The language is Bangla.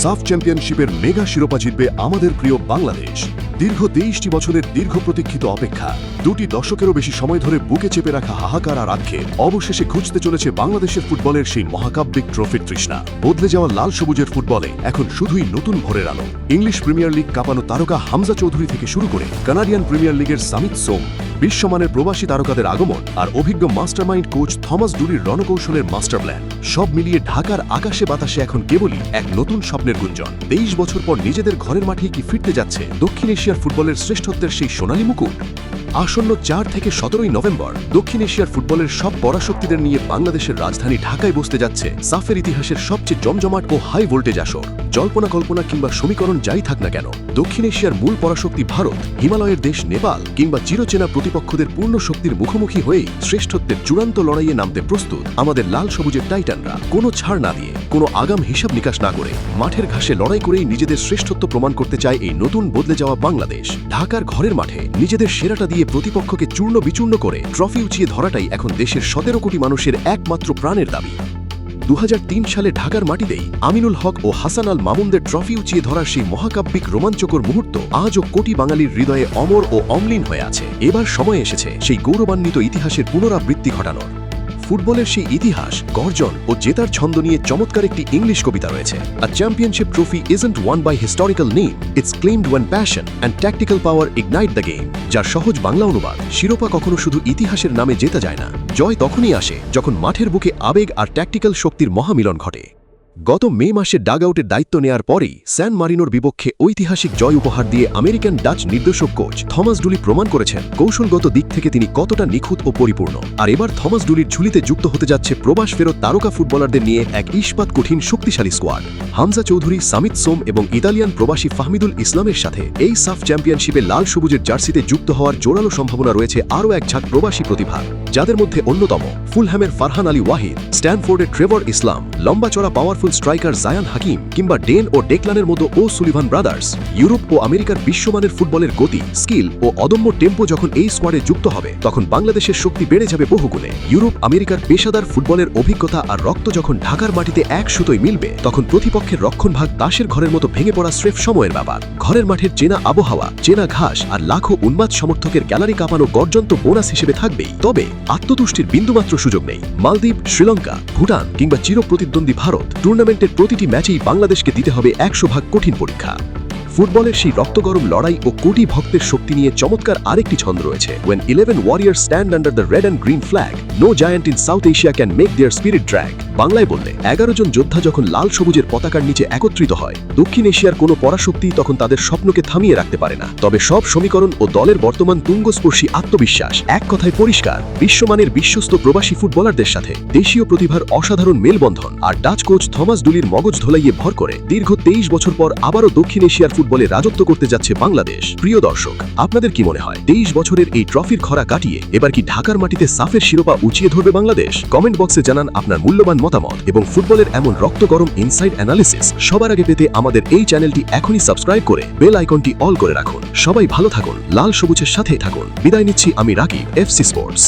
সাফ চ্যাম্পিয়নশিপের মেগা শিরোপা জিতবে আমাদের প্রিয় বাংলাদেশ। দীর্ঘ 23টি বছরের দীর্ঘ প্রতীক্ষিত অপেক্ষা, 2টি দশকেরও বেশি সময় ধরে বুকে চেপে রাখা হাহাকার আর আক্ষেপ অবশেষে ঘুচতে চলেছে বাংলাদেশের ফুটবলের সেই মহাকাব্যিক ট্রফির তৃষ্ণা। বদলে যাওয়া লাল সবুজের ফুটবলে এখন শুধুই নতুন ভোরের আলো। ইংলিশ প্রিমিয়ার লিগ কাঁপানো তারকা হামজা চৌধুরী থেকে শুরু করে কানাডিয়ান প্রিমিয়ার লিগের সামিত সোম, বিশ্বমানের প্রবাসী তারকাদের আগমন আর অভিজ্ঞ মাস্টারমাইন্ড কোচ থমাস ডুলির রণকৌশলের মাস্টার প্ল্যান, সব মিলিয়ে ঢাকার আকাশে বাতাসে এখন কেবলই এক নতুন স্বপ্নের গুঞ্জন। 23 বছর পর নিজেদের ঘরের মাঠেই কি ফিরতে যাচ্ছে দক্ষিণ এশিয়ার ফুটবলের শ্রেষ্ঠত্বের সেই সোনালী মুকুট? আসন্ন 4 থেকে 17 নভেম্বর দক্ষিণ এশিয়ার ফুটবলের সব পরাশক্তিদের নিয়ে বাংলাদেশের রাজধানী ঢাকায় বসতে যাচ্ছে সাফের ইতিহাসের সবচেয়ে জমজমাট ও হাই ভোল্টেজ আসর। জল্পনা কল্পনা কিংবা সমীকরণ যাই থাক না কেন, দক্ষিণ এশিয়ার মূল পরাশক্তি ভারত, হিমালয়ের দেশ নেপাল কিংবা চিরচেনা প্রতিপক্ষদের পূর্ণ শক্তির মুখোমুখি হয়েই শ্রেষ্ঠত্বের চূড়ান্ত লড়াইয়ে নামতে প্রস্তুত আমাদের লাল সবুজের টাইটানরা। কোনো ছাড় না দিয়ে, কোনো আগাম হিসাব নিকাশ না করে মাঠের ঘাসে লড়াই করেই নিজেদের শ্রেষ্ঠত্ব প্রমাণ করতে চায় এই নতুন বদলে যাওয়া বাংলাদেশ। ঢাকার ঘরের মাঠে নিজেদের সেরাটা দিয়ে প্রতিপক্ষকে চূর্ণ বিচূর্ণ করে ট্রফি উঁচিয়ে ধরাটাই এখন দেশের 17 কোটি মানুষের একমাত্র প্রাণের দাবি। 2003 সালে ঢাকার মাটিতেই আমিনুল হক ও হাসান আল মামুনদের ট্রফি উঁচিয়ে ধরার সেই মহাকাব্যিক রোমাঞ্চকর মুহূর্ত আজও কোটি বাঙালির হৃদয়ে অমর ও অম্লীন হয়ে আছে। এবার সময় এসেছে সেই গৌরবান্বিত ইতিহাসের পুনরাবৃত্তি ঘটানোর। ফুটবলের সেই ইতিহাস, গর্জন ও জেতার ছন্দ নিয়ে চমৎকার একটি ইংলিশ কবিতা রয়েছে। A championship trophy isn't won by historical name, it's claimed when passion and tactical power ignite the game. যার সহজ বাংলা অনুবাদ, শিরোপা কখনো শুধু ইতিহাসের নামে জেতা যায় না, জয় তখনই আসে যখন মাঠের বুকে আবেগ আর ট্যাকটিক্যাল শক্তির মহামিলন ঘটে। গত মে মাসে ডাগ আউটের দায়িত্ব নেয়ার পরেই স্যান মারিনোর বিপক্ষে ঐতিহাসিক জয় উপহার দিয়ে আমেরিকান ডাচ নির্দেশক কোচ থমাস ডুলি প্রমাণ করেছেন কৌশলগত দিক থেকে তিনি কতটা নিখুঁত ও পরিপূর্ণ। আর এবার থমাস ডুলির ঝুলিতে যুক্ত হতে যাচ্ছে প্রবাস ফেরত তারকা ফুটবলারদের নিয়ে এক ইস্পাত কঠিন শক্তিশালী স্কোয়াড। হামজা চৌধুরী, সামিত সোম এবং ইতালিয়ান প্রবাসী ফাহমিদুল ইসলামের সাথে এই সাফ চ্যাম্পিয়নশিপে লাল সবুজের জার্সিতে যুক্ত হওয়ার জোরালো সম্ভাবনা রয়েছে আরও এক ঝাঁক প্রবাসী প্রতিভা, যাদের মধ্যে অন্যতম ফুলহ্যামের ফারহান আলী ওয়াহিদ, স্ট্যানফোর্ডের ট্রেভর ইসলাম, লম্বা-চড়া পাওয়ারফুল স্ট্রাইকার জায়ান হাকিম কিংবা ডেন ও ডেকলানের মতো ও সুলিভান ব্রাদার্স। ইউরোপ ও আমেরিকার বিশ্বমানের ফুটবলের গতি, স্কিল ও অদম্য টেম্পো যখন এই স্কোয়াডে যুক্ত হবে তখন বাংলাদেশের শক্তি বেড়ে যাবে বহুগুণে। ইউরোপ আমেরিকার পেশাদার ফুটবলের অভিজ্ঞতা আর রক্ত যখন ঢাকার মাটিতে এক সুতোয় মিলবে তখন প্রতিপক্ষের রক্ষণভাগ তাসের ঘরের মতো ভেঙে পড়া স্রেফ সময়ের ব্যাপার। ঘরের মাঠের চেনা আবহাওয়া, চেনা ঘাস আর লাখো উন্মাদ সমর্থকের গ্যালারি কাঁপানো গর্জন তো বোনাস হিসেবে থাকবেই, তবে আত্মতুষ্টির বিন্দুমাত্র সুযোগ নেই। মালদ্বীপ, শ্রীলঙ্কা, ভুটান কিংবা চিরপ্রতিদ্বন্দ্বী ভারত, টুর্নামেন্টের প্রতিটি ম্যাচেই বাংলাদেশকে দিতে হবে 100 ভাগ কঠিন পরীক্ষা। ফুটবলের সেই রক্তগরম লড়াই ও কোটি ভক্তের শক্তি নিয়ে চমৎকার আরেকটি ছন্দ রয়েছে। When 11 warriors stand under the red and green flag, no giant in South Asia can make their spirit drag. বাংলায় বললে 11 জন যোদ্ধা যখন লাল সবুজের পতাকার নিচে একত্রিত হয়, দক্ষিণ এশিয়ার কোনো পরাশক্তি তখন তাদের স্বপ্নকে থামিয়ে রাখতে পারে না। তবে সব সমীকরণ ও দলের বর্তমান তুঙ্গস্পর্শী আত্মবিশ্বাস এক কথায় পরিষ্কার, বিশ্বমানের বিশ্বস্ত প্রবাসী ফুটবলারদের সাথে দেশীয় প্রতিভার অসাধারণ মেলবন্ধন আর ডাচ কোচ থমাস ডুলির মগজ ধোলাইয়ে ভর করে দীর্ঘ 23 বছর পর আবারও দক্ষিণ এশিয়ার ফুটবলে রাজত্ব করতে যাচ্ছে বাংলাদেশ। প্রিয় দর্শক, আপনাদের কি মনে হয় 23 বছরের এই ট্রফির খরা কাটিয়ে এবার কি ঢাকার মাটিতে সাফের শিরোপা উঁচিয়ে ধরবে বাংলাদেশ? কমেন্ট বক্সে জানান আপনার মূল্যবান মতামত এবং ফুটবলের এমন রক্তগরম ইনসাইড অ্যানালিসিস সবার আগে পেতে আমাদের এই চ্যানেলটি এখনই সাবস্ক্রাইব করে বেল আইকনটি অল করে রাখুন। সবাই ভালো থাকুন, লাল সবুজের সাথেই থাকুন। বিদায় নিচ্ছি আমি রাকিব, FC স্পোর্টস।